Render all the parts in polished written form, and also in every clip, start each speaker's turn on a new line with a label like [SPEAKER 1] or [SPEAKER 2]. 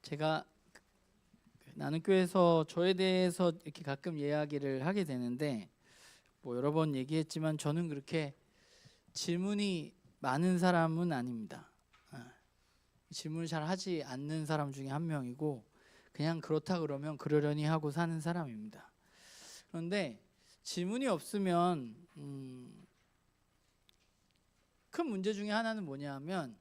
[SPEAKER 1] 제가 나는 교회에서 저에 대해서 이렇게 가끔 이야기를 하게 되는데 뭐 여러 번 얘기했지만 저는 그렇게 질문이 많은 사람은 아닙니다. 질문을 잘 하지 않는 사람 중에 한 명이고 그냥 그렇다 그러면 그러려니 하고 사는 사람입니다. 그런데 질문이 없으면 큰 문제 중에 하나는 뭐냐면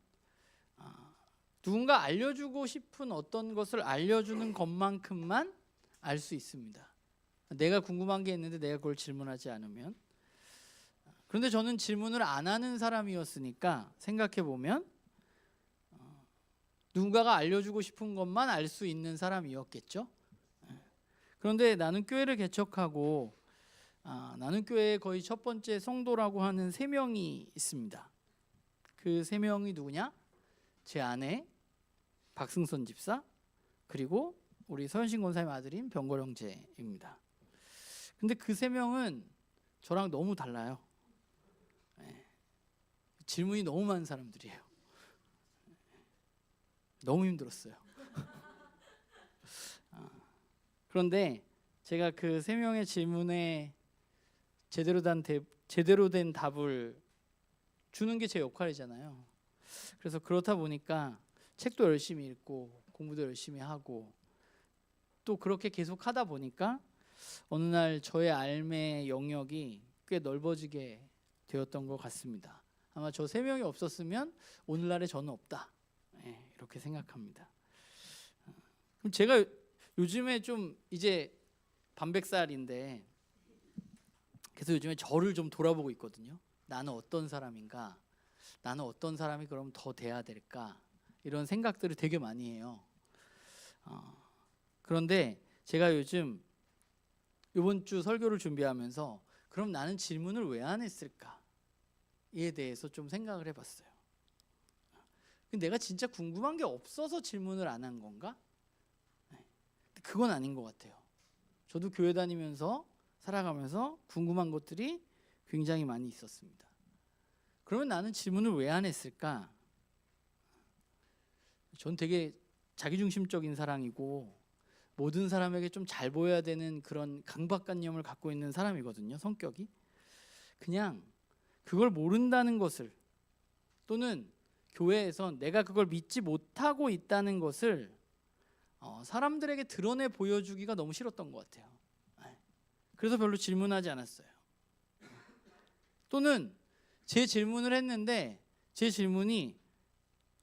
[SPEAKER 1] 누군가 알려주고 싶은 어떤 것을 알려주는 것만큼만 알 수 있습니다. 내가 궁금한 게 있는데 내가 그걸 질문하지 않으면. 그런데 저는 질문을 안 하는 사람이었으니까 생각해 보면 누군가가 알려주고 싶은 것만 알 수 있는 사람이었겠죠. 그런데 나는 교회를 개척하고 나는 교회의 거의 첫 번째 성도라고 하는 3명이 있습니다. 그 3명이 누구냐? 제 아내 박승선 집사, 그리고 우리 서현신 권사님 아들인 병걸 형제입니다. 근데 그 3명은 저랑 너무 달라요. 질문이 너무 많은 사람들이에요. 너무 힘들었어요. 그런데 제가 그 3명의 질문에 제대로 된 답을 주는 게 제 역할이잖아요. 그래서 그렇다 보니까 책도 열심히 읽고 공부도 열심히 하고 또 그렇게 계속 하다 보니까 어느 날 저의 삶의 영역이 꽤 넓어지게 되었던 것 같습니다. 아마 저 3명이 없었으면 오늘날의 저는 없다, 이렇게 생각합니다. 그럼 제가 요즘에 좀 이제 반백살인데 그래서 요즘에 저를 좀 돌아보고 있거든요. 나는 어떤 사람인가? 나는 어떤 사람이 그럼 더 돼야 될까? 이런 생각들을 되게 많이 해요. 그런데 제가 요즘 이번 주 설교를 준비하면서 그럼 나는 질문을 왜 안 했을까에 대해서 좀 생각을 해봤어요. 내가 진짜 궁금한 게 없어서 질문을 안 한 건가? 그건 아닌 것 같아요. 저도 교회 다니면서 살아가면서 궁금한 것들이 굉장히 많이 있었습니다. 그러면 나는 질문을 왜 안 했을까? 전 되게 자기중심적인 사람이고 모든 사람에게 좀 잘 보여야 되는 그런 강박관념을 갖고 있는 사람이거든요. 성격이. 그냥 그걸 모른다는 것을 또는 교회에선 내가 그걸 믿지 못하고 있다는 것을 사람들에게 드러내 보여주기가 너무 싫었던 것 같아요. 그래서 별로 질문하지 않았어요. 또는 제 질문을 했는데 제 질문이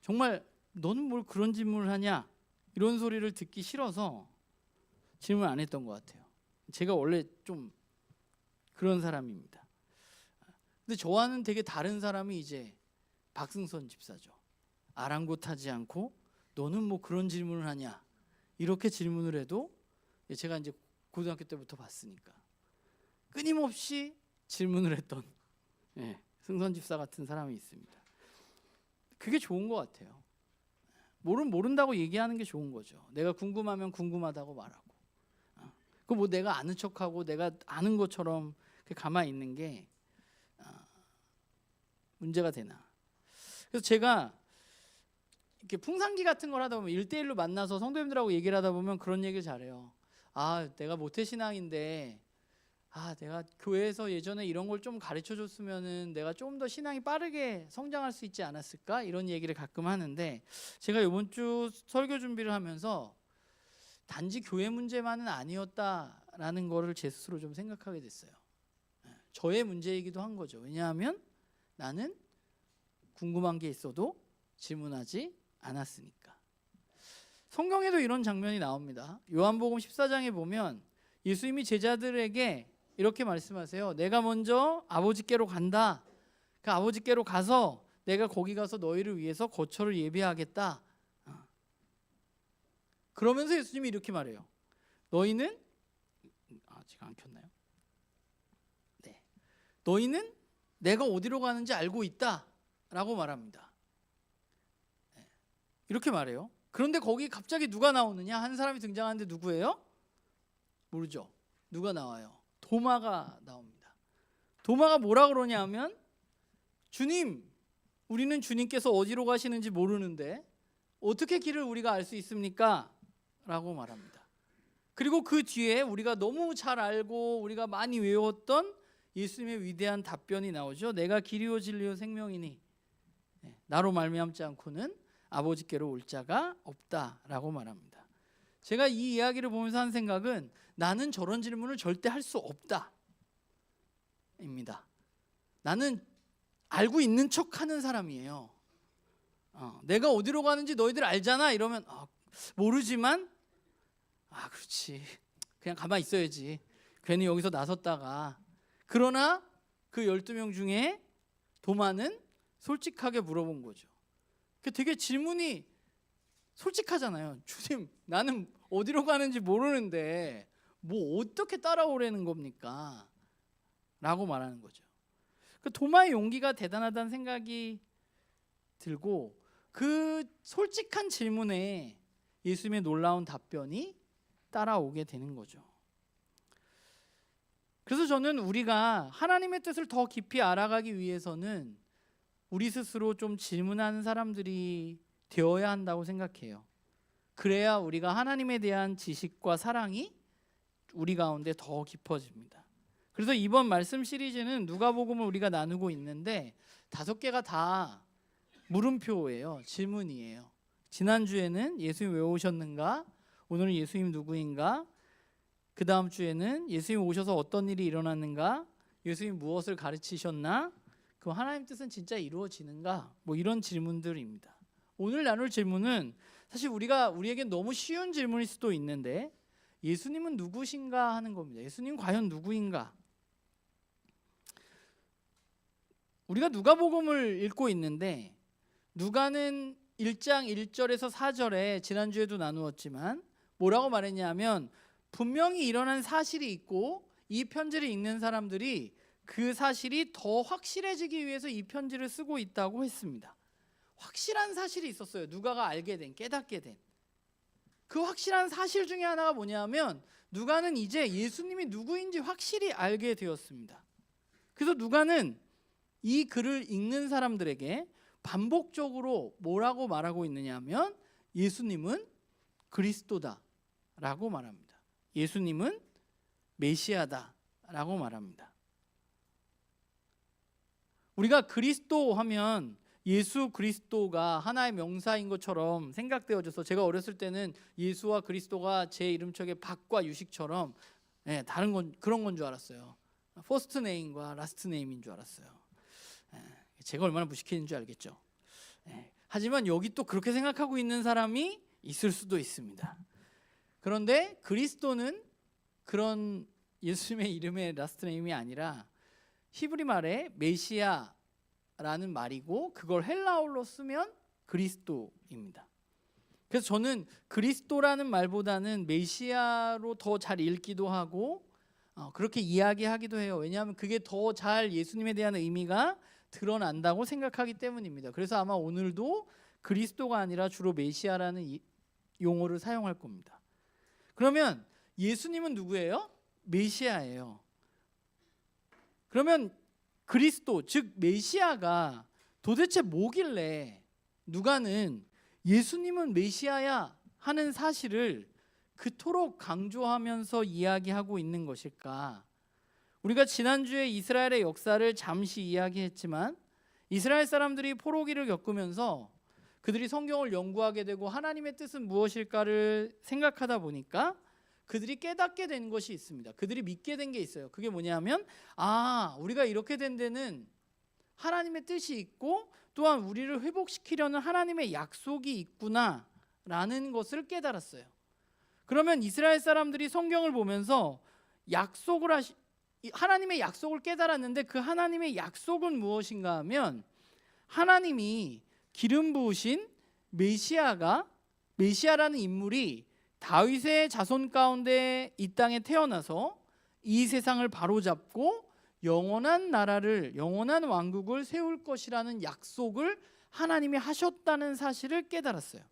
[SPEAKER 1] 정말 너는 뭘 그런 질문을 하냐 이런 소리를 듣기 싫어서 질문 안 했던 것 같아요. 제가 원래 좀 그런 사람입니다. 근데 저와는 되게 다른 사람이 이제 박승선 집사죠. 아랑곳하지 않고 너는 뭐 그런 질문을 하냐 이렇게 질문을 해도 제가 이제 고등학교 때부터 봤으니까 끊임없이 질문을 했던 승선 집사 같은 사람이 있습니다. 그게 좋은 것 같아요. 모른다고 얘기하는 게 좋은 거죠. 내가 궁금하면 궁금하다고 말하고 그 뭐 내가 아는 척하고 내가 아는 것처럼 가만히 있는 게 문제가 되나. 그래서 제가 이렇게 풍상기 같은 걸 하다 보면 1대1로 만나서 성도님들하고 얘기를 하다 보면 그런 얘기를 잘해요. 내가 모태신앙인데 내가 교회에서 예전에 이런 걸 좀 가르쳐 줬으면은 내가 좀 더 신앙이 빠르게 성장할 수 있지 않았을까? 이런 얘기를 가끔 하는데 제가 이번 주 설교 준비를 하면서 단지 교회 문제만은 아니었다라는 거를 제 스스로 좀 생각하게 됐어요. 저의 문제이기도 한 거죠. 왜냐하면 나는 궁금한 게 있어도 질문하지 않았으니까. 성경에도 이런 장면이 나옵니다. 요한복음 14장에 보면 예수님이 제자들에게 이렇게 말씀하세요. 내가 먼저 아버지께로 간다. 그 아버지께로 가서 내가 거기 가서 너희를 위해서 거처를 예비하겠다. 그러면서 예수님이 이렇게 말해요. 너희는 지금 안 켰나요? 네. 너희는 내가 어디로 가는지 알고 있다라고 말합니다. 이렇게 말해요. 그런데 거기 갑자기 누가 나오느냐? 한 사람이 등장하는데 누구예요? 모르죠. 누가 나와요? 도마가 나옵니다. 도마가 뭐라 그러냐 하면 주님, 우리는 주님께서 어디로 가시는지 모르는데 어떻게 길을 우리가 알 수 있습니까? 라고 말합니다. 그리고 그 뒤에 우리가 너무 잘 알고 우리가 많이 외웠던 예수님의 위대한 답변이 나오죠. 내가 길이요 진리요 생명이니 나로 말미암지 않고는 아버지께로 올 자가 없다라고 말합니다. 제가 이 이야기를 보면서 한 생각은 나는 저런 질문을 절대 할 수 없다 입니다. 나는 알고 있는 척하는 사람이에요. 내가 어디로 가는지 너희들 알잖아 이러면 모르지만 그렇지 그냥 가만히 있어야지 괜히 여기서 나섰다가. 그러나 그 12명 중에 도마는 솔직하게 물어본 거죠. 되게 질문이 솔직하잖아요. 주님, 나는 어디로 가는지 모르는데 뭐 어떻게 따라오라는 겁니까? 라고 말하는 거죠. 도마의 용기가 대단하다는 생각이 들고 그 솔직한 질문에 예수님의 놀라운 답변이 따라오게 되는 거죠. 그래서 저는 우리가 하나님의 뜻을 더 깊이 알아가기 위해서는 우리 스스로 좀 질문하는 사람들이 되어야 한다고 생각해요. 그래야 우리가 하나님에 대한 지식과 사랑이 우리 가운데 더 깊어집니다. 그래서 이번 말씀 시리즈는 누가복음을 우리가 나누고 있는데 5개가 다 물음표예요. 질문이에요. 지난주에는 예수님 왜 오셨는가? 오늘은 예수님 누구인가? 그 다음 주에는 예수님 오셔서 어떤 일이 일어났는가? 예수님 무엇을 가르치셨나? 그 하나님 뜻은 진짜 이루어지는가? 뭐 이런 질문들입니다. 오늘 나눌 질문은 사실 우리에겐 너무 쉬운 질문일 수도 있는데 예수님은 누구신가 하는 겁니다. 예수님 과연 누구인가? 우리가 누가복음을 읽고 있는데 누가는 1장 1절에서 4절에 지난주에도 나누었지만 뭐라고 말했냐면 분명히 일어난 사실이 있고 이 편지를 읽는 사람들이 그 사실이 더 확실해지기 위해서 이 편지를 쓰고 있다고 했습니다. 확실한 사실이 있었어요. 누가가 알게 된, 깨닫게 된. 그 확실한 사실 중에 하나가 뭐냐면 누가는 이제 예수님이 누구인지 확실히 알게 되었습니다. 그래서 누가는 이 글을 읽는 사람들에게 반복적으로 뭐라고 말하고 있느냐 하면 예수님은 그리스도다라고 말합니다. 예수님은 메시아다라고 말합니다. 우리가 그리스도 하면 예수 그리스도가 하나의 명사인 것처럼 생각되어져서 제가 어렸을 때는 예수와 그리스도가 제 이름처럼 박과 유식처럼 다른 건 그런 건 줄 알았어요. 퍼스트 네임과 라스트 네임인 줄 알았어요. 제가 얼마나 무식했는 줄 알겠죠. 하지만 여기 또 그렇게 생각하고 있는 사람이 있을 수도 있습니다. 그런데 그리스도는 그런 예수님의 이름의 라스트 네임이 아니라 히브리 말에 메시아라는 말이고 그걸 헬라어로 쓰면 그리스도입니다. 그래서 저는 그리스도라는 말보다는 메시아로 더 잘 읽기도 하고 그렇게 이야기하기도 해요. 왜냐하면 그게 더 잘 예수님에 대한 의미가 드러난다고 생각하기 때문입니다. 그래서 아마 오늘도 그리스도가 아니라 주로 메시아라는 용어를 사용할 겁니다. 그러면 예수님은 누구예요? 메시아예요. 그러면 그리스도 즉 메시아가 도대체 뭐길래 누가는 예수님은 메시아야 하는 사실을 그토록 강조하면서 이야기하고 있는 것일까? 우리가 지난주에 이스라엘의 역사를 잠시 이야기했지만 이스라엘 사람들이 포로기를 겪으면서 그들이 성경을 연구하게 되고 하나님의 뜻은 무엇일까를 생각하다 보니까 그들이 깨닫게 된 것이 있습니다. 그들이 믿게 된 게 있어요. 그게 뭐냐면 우리가 이렇게 된 데는 하나님의 뜻이 있고 또한 우리를 회복시키려는 하나님의 약속이 있구나라는 것을 깨달았어요. 그러면 이스라엘 사람들이 성경을 보면서 하나님의 약속을 깨달았는데 그 하나님의 약속은 무엇인가 하면 하나님이 기름 부으신 메시아라는 인물이 다윗의 자손 가운데 이 땅에 태어나서 이 세상을 바로잡고 영원한 나라를, 영원한 왕국을 세울 것이라는 약속을 하나님이 하셨다는 사실을 깨달았어요.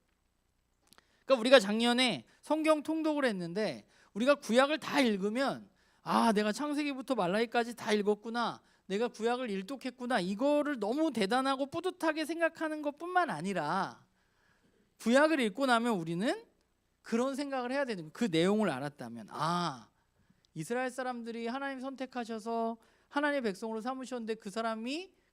[SPEAKER 1] 그러니까 우리가 작년에 성경 통독을 했는데 우리가 구약을 다 읽으면 내가 창세기부터 말라기까지 다 읽었구나, 내가 구약을 일독했구나, 이거를 너무 대단하고 뿌듯하게 생각하는 것뿐만 아니라 구약을 읽고 나면 우리는 그런 생각을 해야 되는 거예요. 그 내용을 알았다면 이스라엘 사람들이 하나님 선택하셔서 하나님의 백성으로 삼으셨는데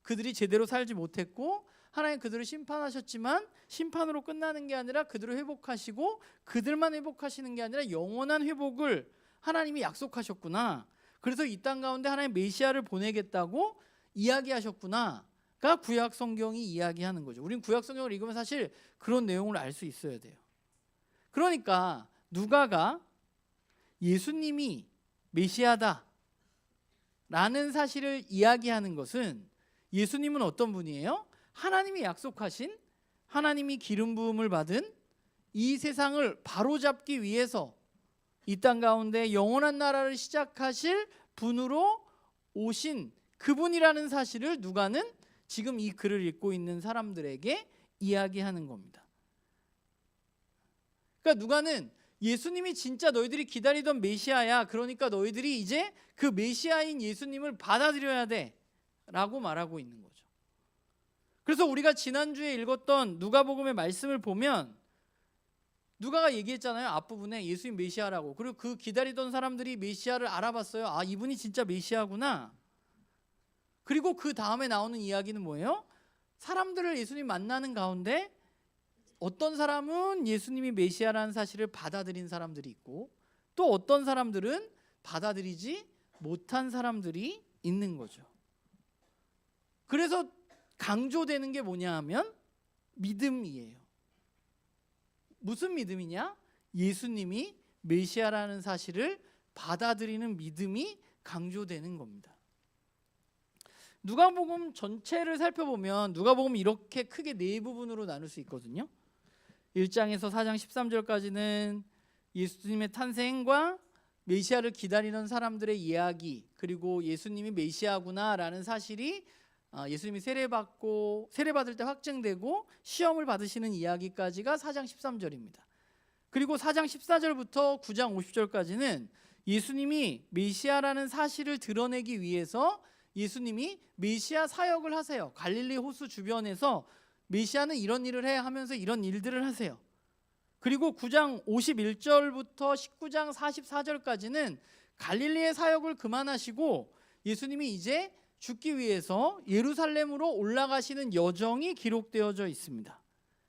[SPEAKER 1] 그들이 제대로 살지 못했고 하나님 그들을 심판하셨지만 심판으로 끝나는 게 아니라 그들을 회복하시고 그들만 회복하시는 게 아니라 영원한 회복을 하나님이 약속하셨구나. 그래서 이 땅 가운데 하나님 메시아를 보내겠다고 이야기하셨구나가 구약 성경이 이야기하는 거죠. 우린 구약 성경을 읽으면 사실 그런 내용을 알 수 있어야 돼요. 그러니까 누가가 예수님이 메시아다 라는 사실을 이야기하는 것은 예수님은 어떤 분이에요? 하나님이 약속하신, 하나님이 기름 부음을 받은 이 세상을 바로잡기 위해서 이 땅 가운데 영원한 나라를 시작하실 분으로 오신 그분이라는 사실을 누가는 지금 이 글을 읽고 있는 사람들에게 이야기하는 겁니다. 그러니까 누가는 예수님이 진짜 너희들이 기다리던 메시아야. 그러니까 너희들이 이제 그 메시아인 예수님을 받아들여야 돼 라고 말하고 있는 거죠. 그래서 우리가 지난주에 읽었던 누가복음의 말씀을 보면 누가가 얘기했잖아요. 앞부분에 예수님 메시아라고. 그리고 그 기다리던 사람들이 메시아를 알아봤어요. 이분이 진짜 메시아구나. 그리고 그 다음에 나오는 이야기는 뭐예요? 사람들을 예수님 만나는 가운데 어떤 사람은 예수님이 메시아라는 사실을 받아들인 사람들이 있고 또 어떤 사람들은 받아들이지 못한 사람들이 있는 거죠. 그래서 강조되는 게 뭐냐 하면 믿음이에요. 무슨 믿음이냐? 예수님이 메시아라는 사실을 받아들이는 믿음이 강조되는 겁니다. 누가복음 전체를 살펴보면 누가복음 이렇게 크게 네 부분으로 나눌 수 있거든요. 1장에서 4장 13절까지는 예수님의 탄생과 메시아를 기다리는 사람들의 이야기, 그리고 예수님이 메시아구나라는 사실이 예수님이 세례받을 때 확증되고 시험을 받으시는 이야기까지가 4장 13절입니다. 그리고 4장 14절부터 9장 50절까지는 예수님이 메시아라는 사실을 드러내기 위해서 예수님이 메시아 사역을 하세요. 갈릴리 호수 주변에서 메시아는 이런 일을 해 하면서 이런 일들을 하세요. 그리고 9장 51절부터 19장 44절까지는 갈릴리의 사역을 그만하시고 예수님이 이제 죽기 위해서 예루살렘으로 올라가시는 여정이 기록되어져 있습니다.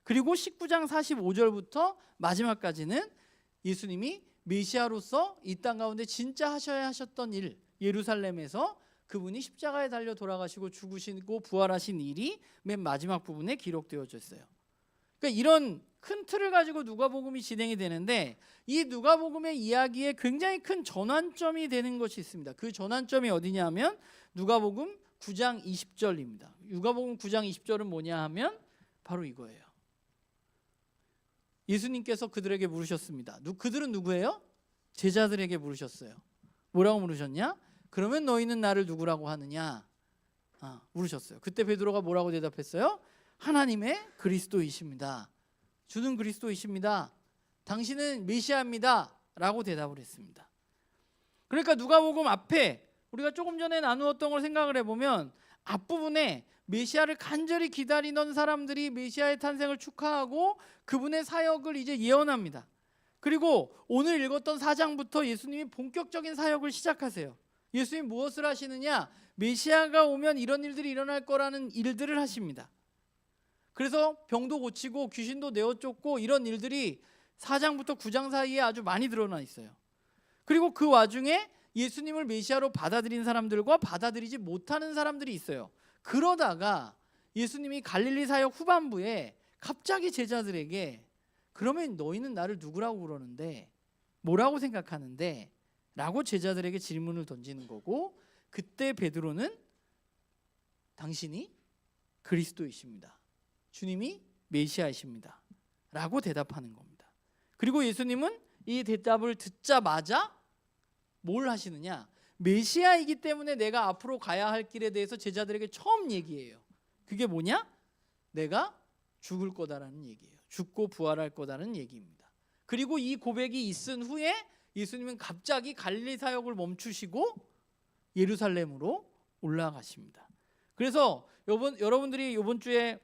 [SPEAKER 1] 그리고 19장 45절부터 마지막까지는 예수님이 메시아로서 이 땅 가운데 진짜 하셔야 하셨던 일, 예루살렘에서 그분이 십자가에 달려 돌아가시고 죽으시고 부활하신 일이 맨 마지막 부분에 기록되어져 있어요. 그러니까 이런 큰 틀을 가지고 누가복음이 진행이 되는데 이 누가복음의 이야기에 굉장히 큰 전환점이 되는 것이 있습니다. 그 전환점이 어디냐 하면 누가복음 9장 20절입니다. 누가복음 9장 20절은 뭐냐 하면 바로 이거예요. 예수님께서 그들에게 물으셨습니다. 그들은 누구예요? 제자들에게 물으셨어요. 뭐라고 물으셨냐? 그러면 너희는 나를 누구라고 하느냐? 물으셨어요. 그때 베드로가 뭐라고 대답했어요? 하나님의 그리스도이십니다. 주는 그리스도이십니다. 당신은 메시아입니다. 라고 대답을 했습니다. 그러니까 누가복음 앞에 우리가 조금 전에 나누었던 걸 생각을 해보면 앞부분에 메시아를 간절히 기다리던 사람들이 메시아의 탄생을 축하하고 그분의 사역을 이제 예언합니다. 그리고 오늘 읽었던 4장부터 예수님이 본격적인 사역을 시작하세요. 예수님 무엇을 하시느냐? 메시아가 오면 이런 일들이 일어날 거라는 일들을 하십니다. 그래서 병도 고치고 귀신도 내어쫓고 이런 일들이 4장부터 9장 사이에 아주 많이 드러나 있어요. 그리고 그 와중에 예수님을 메시아로 받아들인 사람들과 받아들이지 못하는 사람들이 있어요. 그러다가 예수님이 갈릴리 사역 후반부에 갑자기 제자들에게 그러면 너희는 나를 누구라고 그러는데 뭐라고 생각하는데? 라고 제자들에게 질문을 던지는 거고 그때 베드로는 당신이 그리스도이십니다. 주님이 메시아이십니다. 라고 대답하는 겁니다. 그리고 예수님은 이 대답을 듣자마자 뭘 하시느냐? 메시아이기 때문에 내가 앞으로 가야 할 길에 대해서 제자들에게 처음 얘기해요. 그게 뭐냐? 내가 죽을 거다라는 얘기예요. 죽고 부활할 거다라는 얘기입니다. 그리고 이 고백이 있은 후에 예수님은 갑자기 갈릴리 사역을 멈추시고 예루살렘으로 올라가십니다. 그래서 여러분들이 이번 주에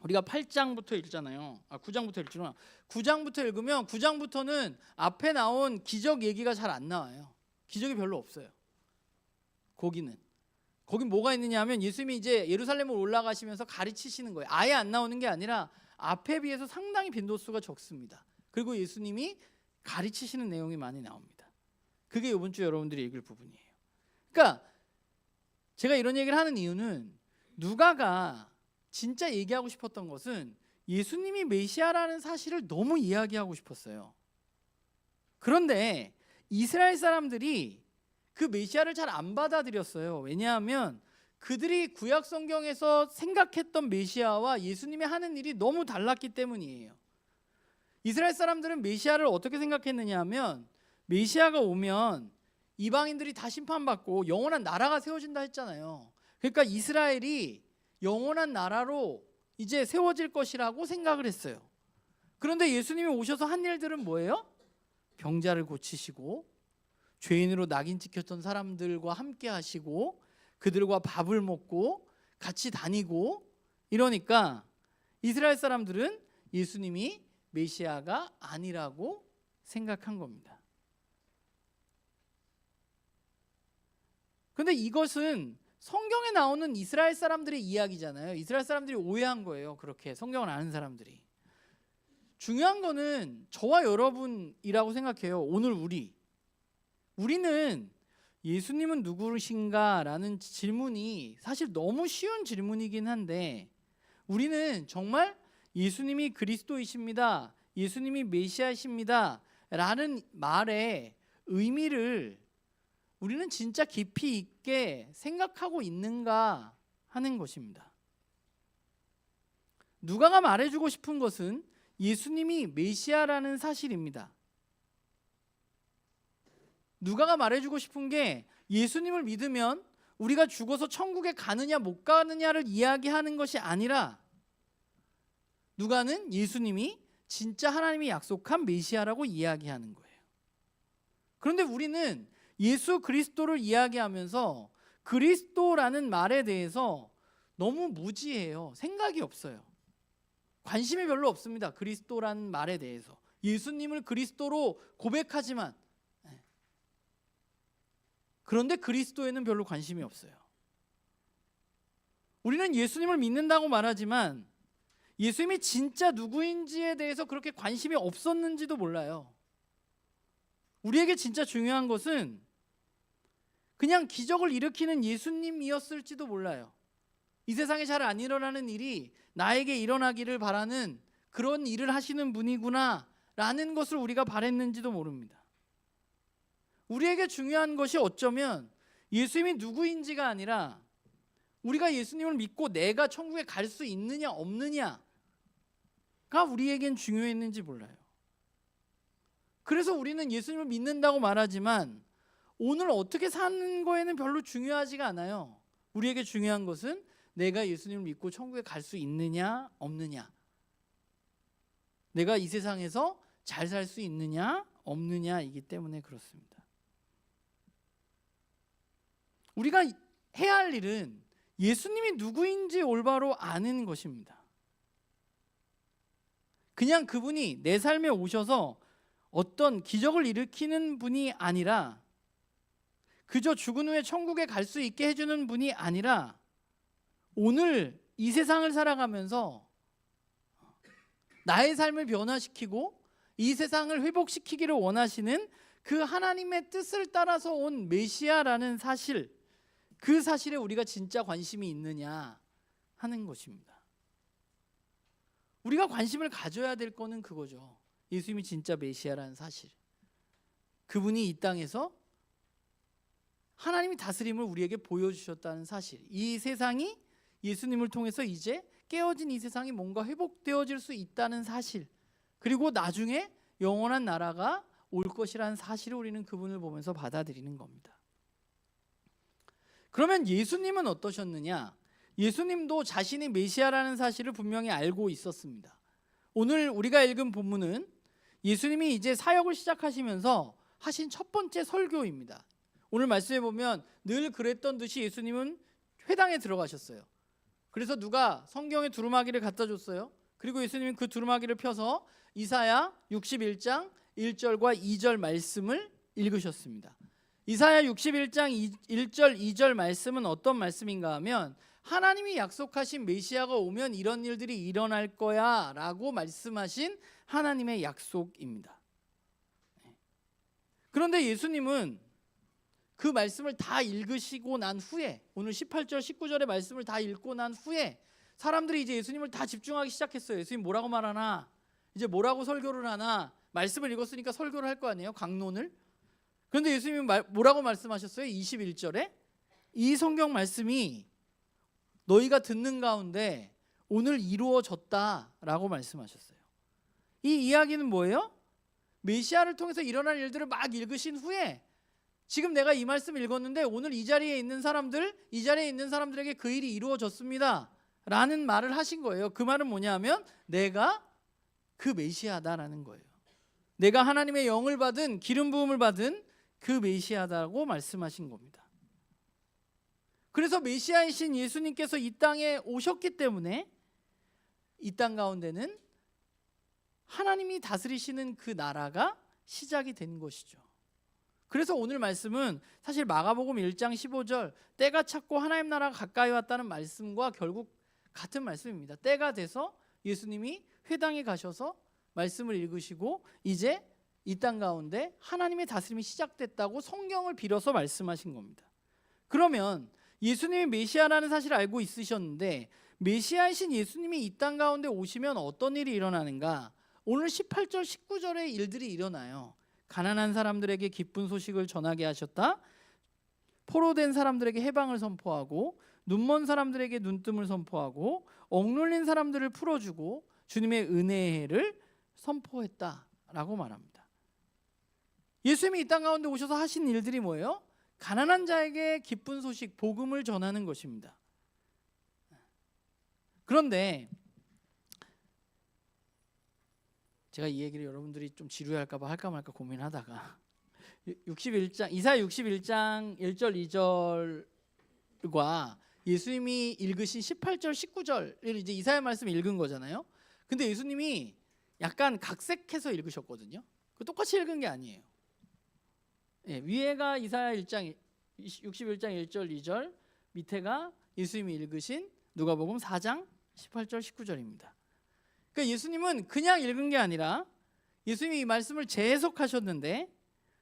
[SPEAKER 1] 우리가 8장부터 읽잖아요. 9장부터 읽지만 9장부터 읽으면 9장부터는 앞에 나온 기적 얘기가 잘 안 나와요. 기적이 별로 없어요. 거긴 뭐가 있느냐 하면 예수님이 이제 예루살렘으로 올라가시면서 가르치시는 거예요. 아예 안 나오는 게 아니라 앞에 비해서 상당히 빈도수가 적습니다. 그리고 예수님이 가르치시는 내용이 많이 나옵니다. 그게 이번 주 여러분들이 읽을 부분이에요. 그러니까 제가 이런 얘기를 하는 이유는 누가가 진짜 얘기하고 싶었던 것은 예수님이 메시아라는 사실을 너무 이야기하고 싶었어요. 그런데 이스라엘 사람들이 그 메시아를 잘 안 받아들였어요. 왜냐하면 그들이 구약 성경에서 생각했던 메시아와 예수님이 하는 일이 너무 달랐기 때문이에요. 이스라엘 사람들은 메시아를 어떻게 생각했느냐 하면 메시아가 오면 이방인들이 다 심판받고 영원한 나라가 세워진다 했잖아요. 그러니까 이스라엘이 영원한 나라로 이제 세워질 것이라고 생각을 했어요. 그런데 예수님이 오셔서 한 일들은 뭐예요? 병자를 고치시고 죄인으로 낙인 찍혔던 사람들과 함께 하시고 그들과 밥을 먹고 같이 다니고 이러니까 이스라엘 사람들은 예수님이 메시아가 아니라고 생각한 겁니다. 그런데 이것은 성경에 나오는 이스라엘 사람들의 이야기잖아요. 이스라엘 사람들이 오해한 거예요. 그렇게 성경을 아는 사람들이. 중요한 거는 저와 여러분이라고 생각해요. 오늘 우리는 예수님은 누구신가? 라는 질문이 사실 너무 쉬운 질문이긴 한데 우리는 정말 예수님이 그리스도이십니다. 예수님이 메시아이십니다. 라는 말의 의미를 우리는 진짜 깊이 있게 생각하고 있는가 하는 것입니다. 누가가 말해주고 싶은 것은 예수님이 메시아라는 사실입니다. 누가가 말해주고 싶은 게 예수님을 믿으면 우리가 죽어서 천국에 가느냐 못 가느냐를 이야기하는 것이 아니라 누가는 예수님이 진짜 하나님이 약속한 메시아라고 이야기하는 거예요. 그런데 우리는 예수 그리스도를 이야기하면서 그리스도라는 말에 대해서 너무 무지해요. 생각이 없어요. 관심이 별로 없습니다. 그리스도라는 말에 대해서. 예수님을 그리스도로 고백하지만 그런데 그리스도에는 별로 관심이 없어요. 우리는 예수님을 믿는다고 말하지만 예수님이 진짜 누구인지에 대해서 그렇게 관심이 없었는지도 몰라요. 우리에게 진짜 중요한 것은 그냥 기적을 일으키는 예수님이었을지도 몰라요. 이 세상에 잘 안 일어나는 일이 나에게 일어나기를 바라는 그런 일을 하시는 분이구나 라는 것을 우리가 바랬는지도 모릅니다. 우리에게 중요한 것이 어쩌면 예수님이 누구인지가 아니라 우리가 예수님을 믿고 내가 천국에 갈 수 있느냐 없느냐가 우리에겐 중요했는지 몰라요. 그래서 우리는 예수님을 믿는다고 말하지만 오늘 어떻게 사는 거에는 별로 중요하지가 않아요. 우리에게 중요한 것은 내가 예수님을 믿고 천국에 갈 수 있느냐 없느냐, 내가 이 세상에서 잘 살 수 있느냐 없느냐이기 때문에 그렇습니다. 우리가 해야 할 일은 예수님이 누구인지 올바로 아는 것입니다. 그냥 그분이 내 삶에 오셔서 어떤 기적을 일으키는 분이 아니라 그저 죽은 후에 천국에 갈 수 있게 해주는 분이 아니라 오늘 이 세상을 살아가면서 나의 삶을 변화시키고 이 세상을 회복시키기를 원하시는 그 하나님의 뜻을 따라서 온 메시아라는 사실, 그 사실에 우리가 진짜 관심이 있느냐 하는 것입니다. 우리가 관심을 가져야 될 거는 그거죠. 예수님이 진짜 메시아라는 사실, 그분이 이 땅에서 하나님이 다스림을 우리에게 보여주셨다는 사실, 이 세상이 예수님을 통해서 이제 깨어진 이 세상이 뭔가 회복되어질 수 있다는 사실, 그리고 나중에 영원한 나라가 올 것이라는 사실을 우리는 그분을 보면서 받아들이는 겁니다. 그러면 예수님은 어떠셨느냐? 예수님도 자신이 메시아라는 사실을 분명히 알고 있었습니다. 오늘 우리가 읽은 본문은 예수님이 이제 사역을 시작하시면서 하신 첫 번째 설교입니다. 오늘 말씀해 보면 늘 그랬던 듯이 예수님은 회당에 들어가셨어요. 그래서 누가 성경에 두루마기를 갖다 줬어요. 그리고 예수님이 그 두루마기를 펴서 이사야 61장 1절과 2절 말씀을 읽으셨습니다. 이사야 61장 1절 2절 말씀은 어떤 말씀인가 하면 하나님이 약속하신 메시아가 오면 이런 일들이 일어날 거야 라고 말씀하신 하나님의 약속입니다. 그런데 예수님은 그 말씀을 다 읽으시고 난 후에, 오늘 18절 19절의 말씀을 다 읽고 난 후에 사람들이 이제 예수님을 다 집중하기 시작했어요. 예수님 뭐라고 말하나, 이제 뭐라고 설교를 하나. 말씀을 읽었으니까 설교를 할 거 아니에요, 강론을. 그런데 예수님이 뭐라고 말씀하셨어요? 21절에 이 성경 말씀이 너희가 듣는 가운데 오늘 이루어졌다라고 말씀하셨어요. 이 이야기는 뭐예요? 메시아를 통해서 일어날 일들을 막 읽으신 후에 지금 내가 이 말씀 읽었는데 오늘 이 자리에 있는 사람들에게 그 일이 이루어졌습니다 라는 말을 하신 거예요. 그 말은 뭐냐면 내가 그 메시아다라는 거예요. 내가 하나님의 영을 받은, 기름 부음을 받은 그 메시아다라고 말씀하신 겁니다. 그래서 메시아이신 예수님께서 이 땅에 오셨기 때문에 이 땅 가운데는 하나님이 다스리시는 그 나라가 시작이 된 것이죠. 그래서 오늘 말씀은 사실 마가복음 1장 15절 때가 찼고 하나님 나라가 가까이 왔다는 말씀과 결국 같은 말씀입니다. 때가 돼서 예수님이 회당에 가셔서 말씀을 읽으시고 이제 이 땅 가운데 하나님의 다스림이 시작됐다고 성경을 빌어서 말씀하신 겁니다. 그러면 예수님이 메시아라는 사실을 알고 있으셨는데 메시아이신 예수님이 이 땅 가운데 오시면 어떤 일이 일어나는가? 오늘 18절 19절의 일들이 일어나요. 가난한 사람들에게 기쁜 소식을 전하게 하셨다. 포로된 사람들에게 해방을 선포하고 눈먼 사람들에게 눈뜸을 선포하고 억눌린 사람들을 풀어주고 주님의 은혜의 해를 선포했다라고 말합니다. 예수님이 이 땅 가운데 오셔서 하신 일들이 뭐예요? 가난한 자에게 기쁜 소식, 복음을 전하는 것입니다. 그런데 제가 이 얘기를 여러분들이 좀 지루해할까 봐 할까 말까 고민하다가 이사야 61장 1절 2절과 예수님이 읽으신 18절 19절을 이제 이사야 말씀 읽은 거잖아요. 근데 예수님이 약간 각색해서 읽으셨거든요. 똑같이 읽은 게 아니에요. 위에가 이사야 61장 1절 2절, 밑에가 예수님이 읽으신 누가복음 4장 18절 19절입니다. 그러니까 예수님은 그냥 읽은 게 아니라 예수님이 이 말씀을 재해석하셨는데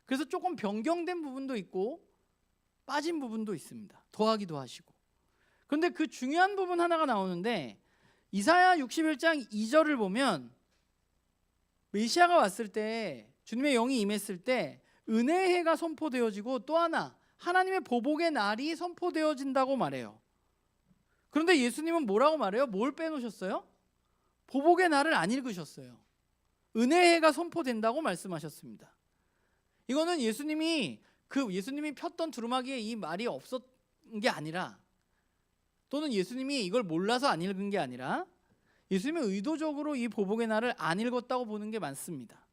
[SPEAKER 1] 그래서 조금 변경된 부분도 있고 빠진 부분도 있습니다. 더하기도 하시고. 그런데 그 중요한 부분 하나가 나오는데 이사야 61장 2절을 보면 메시아가 왔을 때, 주님의 영이 임했을 때 은혜의 해가 선포되어지고 또 하나 하나님의 보복의 날이 선포되어진다고 말해요. 그런데 예수님은 뭐라고 말해요? 뭘 빼놓으셨어요? 보복의 날을 안 읽으셨어요. 은혜의 해가 선포된다고 말씀하셨습니다. 이거는 예수님이 폈던 두루마기에 이 말이 없었던 게 아니라, 또는 예수님이 이걸 몰라서 안 읽은 게 아니라 예수님이 의도적으로 이 보복의 날을 안 읽었다고 보는 게 많습니다.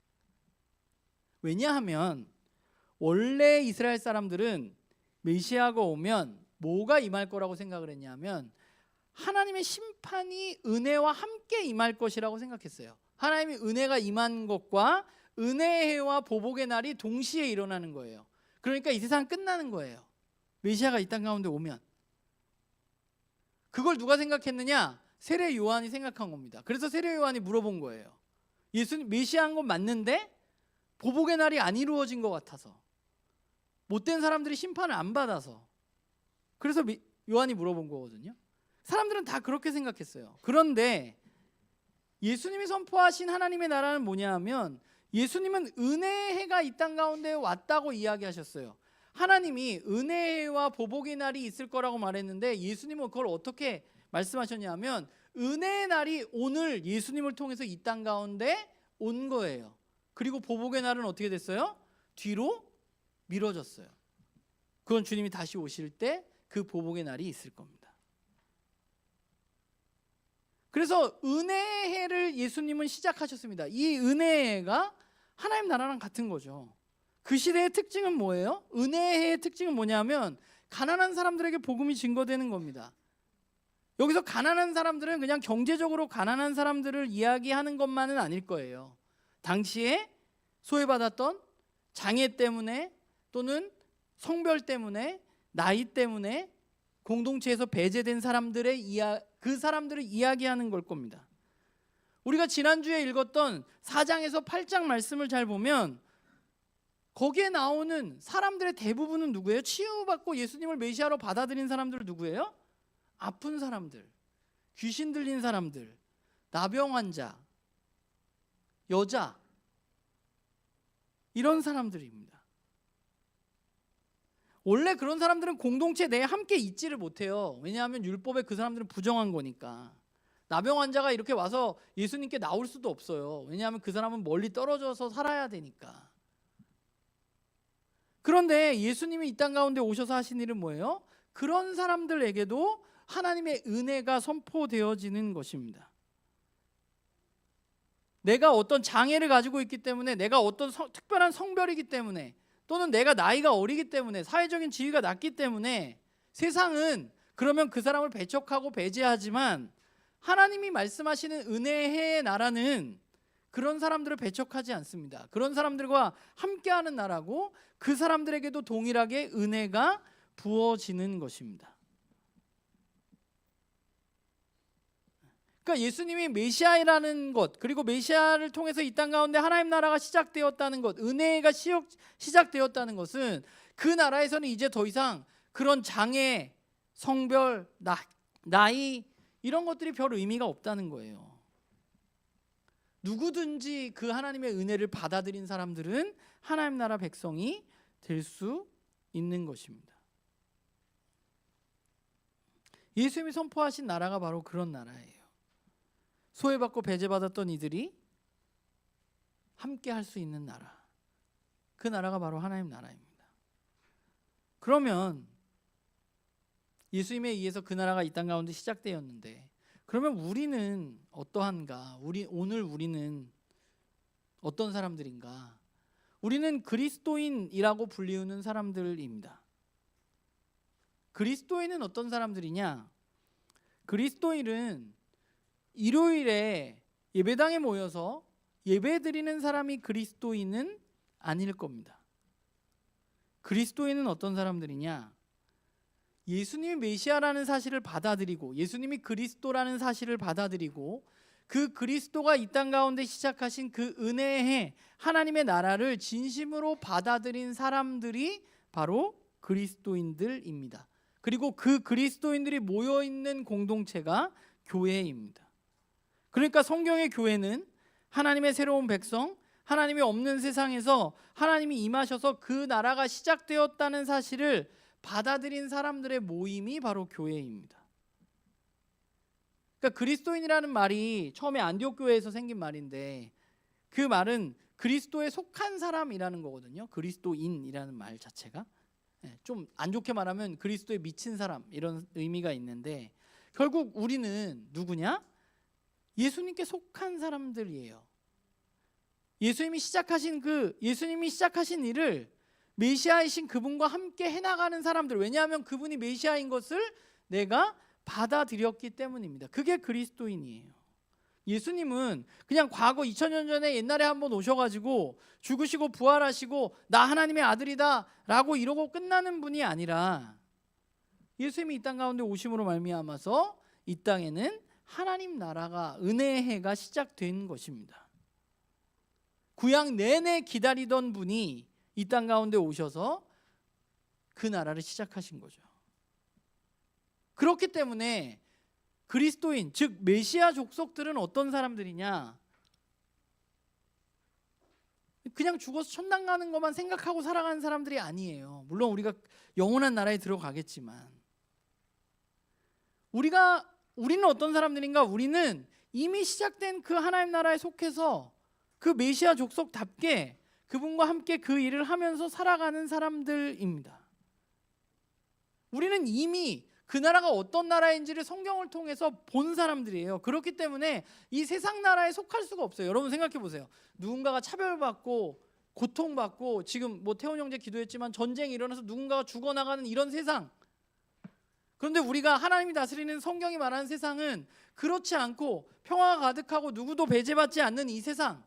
[SPEAKER 1] 왜냐하면 원래 이스라엘 사람들은 메시아가 오면 뭐가 임할 거라고 생각을 했냐면 하나님의 심판이 은혜와 함께 임할 것이라고 생각했어요. 하나님의 은혜가 임한 것과 은혜의 해와 보복의 날이 동시에 일어나는 거예요. 그러니까 이 세상 끝나는 거예요. 메시아가 이 땅 가운데 오면. 그걸 누가 생각했느냐? 세례 요한이 생각한 겁니다. 그래서 세례 요한이 물어본 거예요. 예수님 메시아인 건 맞는데 보복의 날이 안 이루어진 것 같아서, 못된 사람들이 심판을 안 받아서, 그래서 요한이 물어본 거거든요. 사람들은 다 그렇게 생각했어요. 그런데 예수님이 선포하신 하나님의 나라는 뭐냐 하면 예수님은 은혜의 해가 이 땅 가운데 왔다고 이야기하셨어요. 하나님이 은혜의 해와 보복의 날이 있을 거라고 말했는데 예수님은 그걸 어떻게 말씀하셨냐면 은혜의 날이 오늘 예수님을 통해서 이 땅 가운데 온 거예요. 그리고 보복의 날은 어떻게 됐어요? 뒤로 미뤄졌어요. 그건 주님이 다시 오실 때 그 보복의 날이 있을 겁니다. 그래서 은혜의 해를 예수님은 시작하셨습니다. 이 은혜의 해가 하나님 나라랑 같은 거죠. 그 시대의 특징은 뭐예요? 은혜의 해의 특징은 뭐냐면 가난한 사람들에게 복음이 증거되는 겁니다. 여기서 가난한 사람들은 그냥 경제적으로 가난한 사람들을 이야기하는 것만은 아닐 거예요. 당시에 소외받았던 장애 때문에 또는 성별 때문에 나이 때문에 공동체에서 배제된 그 사람들을 이야기하는 걸 겁니다. 우리가 지난주에 읽었던 4장에서 8장 말씀을 잘 보면 거기에 나오는 사람들의 대부분은 누구예요? 치유받고 예수님을 메시아로 받아들인 사람들은 누구예요? 아픈 사람들, 귀신 들린 사람들, 나병 환자, 여자, 이런 사람들입니다. 원래 그런 사람들은 공동체 내에 함께 있지를 못해요. 왜냐하면 율법에 그 사람들은 부정한 거니까. 나병 환자가 이렇게 와서 예수님께 나올 수도 없어요. 왜냐하면 그 사람은 멀리 떨어져서 살아야 되니까. 그런데 예수님이 이 땅 가운데 오셔서 하신 일은 뭐예요? 그런 사람들에게도 하나님의 은혜가 선포되어지는 것입니다. 내가 어떤 장애를 가지고 있기 때문에, 내가 어떤 특별한 성별이기 때문에, 또는 내가 나이가 어리기 때문에, 사회적인 지위가 낮기 때문에 세상은 그러면 그 사람을 배척하고 배제하지만 하나님이 말씀하시는 은혜의 나라는 그런 사람들을 배척하지 않습니다. 그런 사람들과 함께하는 나라고 그 사람들에게도 동일하게 은혜가 부어지는 것입니다. 그러니까 예수님이 메시아라는 것, 그리고 메시아를 통해서 이 땅 가운데 하나님 나라가 시작되었다는 것, 은혜가 시작되었다는 것은 그 나라에서는 이제 더 이상 그런 장애, 성별, 나이 이런 것들이 별 의미가 없다는 거예요. 누구든지 그 하나님의 은혜를 받아들인 사람들은 하나님 나라 백성이 될 수 있는 것입니다. 예수님이 선포하신 나라가 바로 그런 나라예요. 소외받고 배제받았던 이들이 함께 할 수 있는 나라, 그 나라가 바로 하나님 나라입니다. 그러면 예수님에 의해서 그 나라가 이 땅 가운데 시작되었는데, 그러면 우리는 어떠한가? 오늘 우리는 어떤 사람들인가? 우리는 그리스도인이라고 불리우는 사람들입니다. 그리스도인은 어떤 사람들이냐? 그리스도인은 일요일에 예배당에 모여서 예배드리는 사람이 그리스도인은 아닐 겁니다. 그리스도인은 어떤 사람들이냐? 예수님이 메시아라는 사실을 받아들이고, 예수님이 그리스도라는 사실을 받아들이고, 그 그리스도가 이 땅 가운데 시작하신 그 은혜의 하나님의 나라를 진심으로 받아들인 사람들이 바로 그리스도인들입니다. 그리고 그 그리스도인들이 모여있는 공동체가 교회입니다. 그러니까 성경의 교회는 하나님의 새로운 백성, 하나님이 없는 세상에서 하나님이 임하셔서 그 나라가 시작되었다는 사실을 받아들인 사람들의 모임이 바로 교회입니다. 그러니까 그리스도인이라는 말이 처음에 안디옥 교회에서 생긴 말인데, 그 말은 그리스도에 속한 사람이라는 거거든요. 그리스도인이라는 말 자체가 좀 안 좋게 말하면 그리스도에 미친 사람, 이런 의미가 있는데, 결국 우리는 누구냐? 예수님께 속한 사람들이에요. 예수님이 시작하신 일을 메시아이신 그분과 함께 해나가는 사람들, 왜냐하면 그분이 메시아인 것을 내가 받아들였기 때문입니다. 그게 그리스도인이에요. 예수님은 그냥 과거 2000년 전에 옛날에 한번 오셔가지고 죽으시고 부활하시고 나 하나님의 아들이다 라고 이러고 끝나는 분이 아니라, 예수님이 이 땅 가운데 오심으로 말미암아서 이 땅에는 하나님 나라가, 은혜의 해가 시작된 것입니다. 구약 내내 기다리던 분이 이 땅 가운데 오셔서 그 나라를 시작하신 거죠. 그렇기 때문에 그리스도인, 즉 메시아 족속들은 어떤 사람들이냐? 그냥 죽어서 천당 가는 것만 생각하고 살아가는 사람들이 아니에요. 물론 우리가 영원한 나라에 들어가겠지만, 우리는 어떤 사람들인가? 우리는 이미 시작된 그 하나님 나라에 속해서 그 메시아 족속답게 그분과 함께 그 일을 하면서 살아가는 사람들입니다. 우리는 이미 그 나라가 어떤 나라인지를 성경을 통해서 본 사람들이에요. 그렇기 때문에 이 세상 나라에 속할 수가 없어요. 여러분 생각해 보세요. 누군가가 차별받고 고통받고, 지금 태훈 형제 기도했지만 전쟁이 일어나서 누군가가 죽어나가는 이런 세상, 그런데 우리가 하나님이 다스리는 성경이 말하는 세상은 그렇지 않고 평화가 가득하고 누구도 배제받지 않는 이 세상,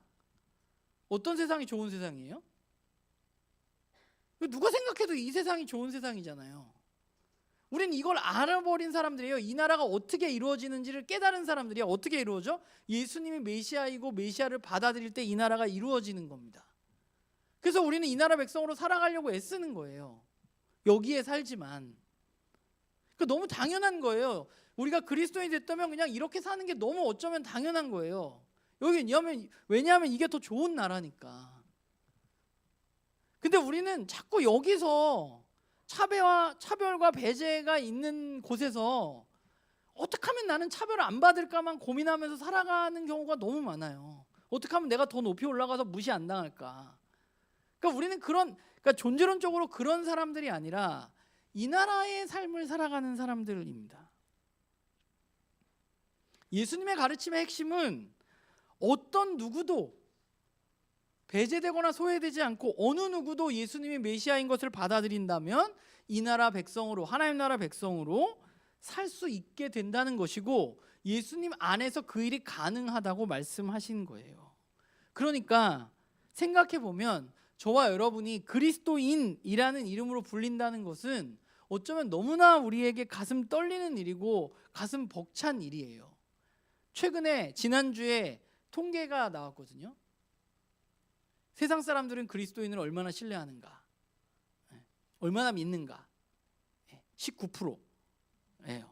[SPEAKER 1] 어떤 세상이 좋은 세상이에요? 누가 생각해도 이 세상이 좋은 세상이잖아요. 우린 이걸 알아버린 사람들이에요. 이 나라가 어떻게 이루어지는지를 깨달은 사람들이야. 어떻게 이루어져? 예수님이 메시아이고 메시아를 받아들일 때 이 나라가 이루어지는 겁니다. 그래서 우리는 이 나라 백성으로 살아가려고 애쓰는 거예요. 여기에 살지만. 너무 당연한 거예요. 우리가 그리스도인이 됐다면 그냥 이렇게 사는 게 너무 어쩌면 당연한 거예요. 왜냐하면 이게 더 좋은 나라니까. 근데 우리는 자꾸 여기서 차별과 배제가 있는 곳에서 어떻게 하면 나는 차별을 안 받을까만 고민하면서 살아가는 경우가 너무 많아요. 어떻게 하면 내가 더 높이 올라가서 무시 안 당할까. 그러니까 우리는 그러니까 존재론적으로 그런 사람들이 아니라 이 나라의 삶을 살아가는 사람들입니다. 예수님의 가르침의 핵심은 어떤 누구도 배제되거나 소외되지 않고 어느 누구도 예수님이 메시아인 것을 받아들인다면 이 나라 백성으로, 하나님 나라 백성으로 살 수 있게 된다는 것이고, 예수님 안에서 그 일이 가능하다고 말씀하신 거예요. 그러니까 생각해 보면 저와 여러분이 그리스도인이라는 이름으로 불린다는 것은 어쩌면 너무나 우리에게 가슴 떨리는 일이고 가슴 벅찬 일이에요. 최근에 지난주에 통계가 나왔거든요. 세상 사람들은 그리스도인을 얼마나 신뢰하는가, 얼마나 믿는가. 19%예요.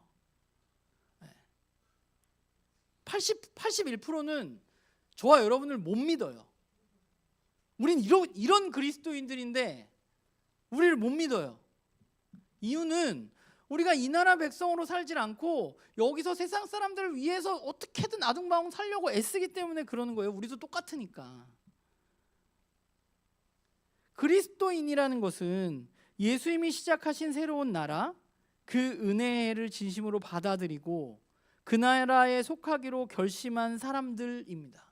[SPEAKER 1] 81%는 저와 여러분을 못 믿어요. 우린 이런 그리스도인들인데 우리를 못 믿어요. 이유는 우리가 이 나라 백성으로 살질 않고 여기서 세상 사람들을 위해서 어떻게든 아둥바둥 살려고 애쓰기 때문에 그러는 거예요. 우리도 똑같으니까. 그리스도인이라는 것은 예수님이 시작하신 새로운 나라, 그 은혜를 진심으로 받아들이고 그 나라에 속하기로 결심한 사람들입니다.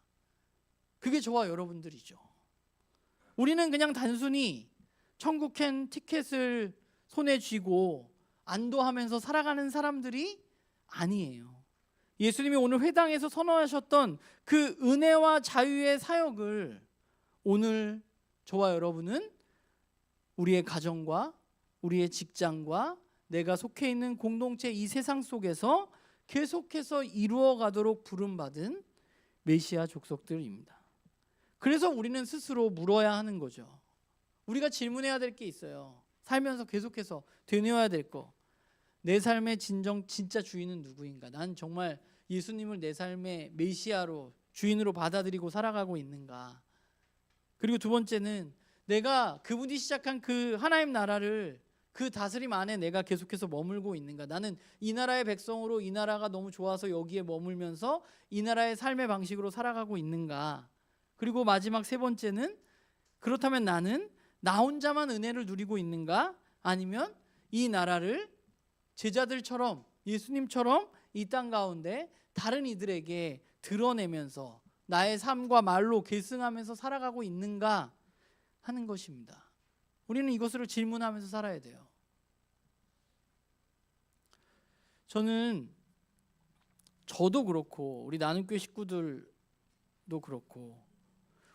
[SPEAKER 1] 그게 저와 여러분들이죠. 우리는 그냥 단순히 천국행 티켓을 손에 쥐고 안도하면서 살아가는 사람들이 아니에요. 예수님이 오늘 회당에서 선언하셨던 그 은혜와 자유의 사역을 오늘 저와 여러분은 우리의 가정과 우리의 직장과 내가 속해 있는 공동체 이 세상 속에서 계속해서 이루어가도록 부름받은 메시아 족속들입니다. 그래서 우리는 스스로 물어야 하는 거죠. 우리가 질문해야 될 게 있어요. 살면서 계속해서 되뇌어야 될 거. 내 삶의 진짜 주인은 누구인가? 난 정말 예수님을 내 삶의 메시아로, 주인으로 받아들이고 살아가고 있는가? 그리고 두 번째는 내가 그분이 시작한 그 하나님 나라를, 그 다스림 안에 내가 계속해서 머물고 있는가? 나는 이 나라의 백성으로 이 나라가 너무 좋아서 여기에 머물면서 이 나라의 삶의 방식으로 살아가고 있는가? 그리고 마지막 세 번째는 그렇다면 나는 나 혼자만 은혜를 누리고 있는가? 아니면 이 나라를 제자들처럼, 예수님처럼 이 땅 가운데 다른 이들에게 드러내면서 나의 삶과 말로 계승하면서 살아가고 있는가 하는 것입니다. 우리는 이것을 질문하면서 살아야 돼요. 저도 그렇고 우리 나눔교회 식구들도 그렇고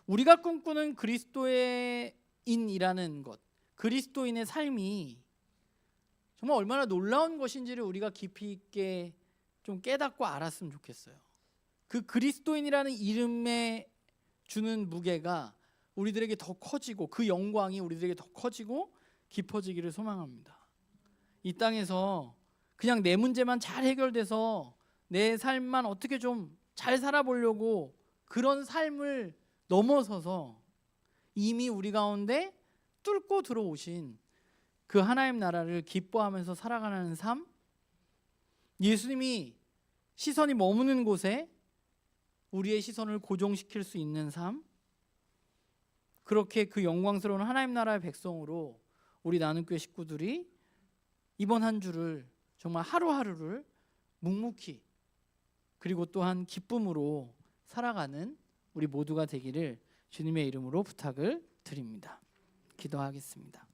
[SPEAKER 1] 우리가 꿈꾸는 그리스도인이라는 것, 그리스도인의 삶이 정말 얼마나 놀라운 것인지를 우리가 깊이 있게 좀 깨닫고 알았으면 좋겠어요. 그 그리스도인이라는 이름에 주는 무게가 우리들에게 더 커지고 그 영광이 우리들에게 더 커지고 깊어지기를 소망합니다. 이 땅에서 그냥 내 문제만 잘 해결돼서 내 삶만 어떻게 좀 잘 살아보려고 그런 삶을 넘어서서 이미 우리 가운데 뚫고 들어오신 그 하나님 나라를 기뻐하면서 살아가는 삶, 예수님이 시선이 머무는 곳에 우리의 시선을 고정시킬 수 있는 삶, 그렇게 그 영광스러운 하나님 나라의 백성으로 우리 나눔교회 식구들이 이번 한 주를 정말 하루하루를 묵묵히 그리고 또한 기쁨으로 살아가는 우리 모두가 되기를 주님의 이름으로 부탁을 드립니다. 기도하겠습니다.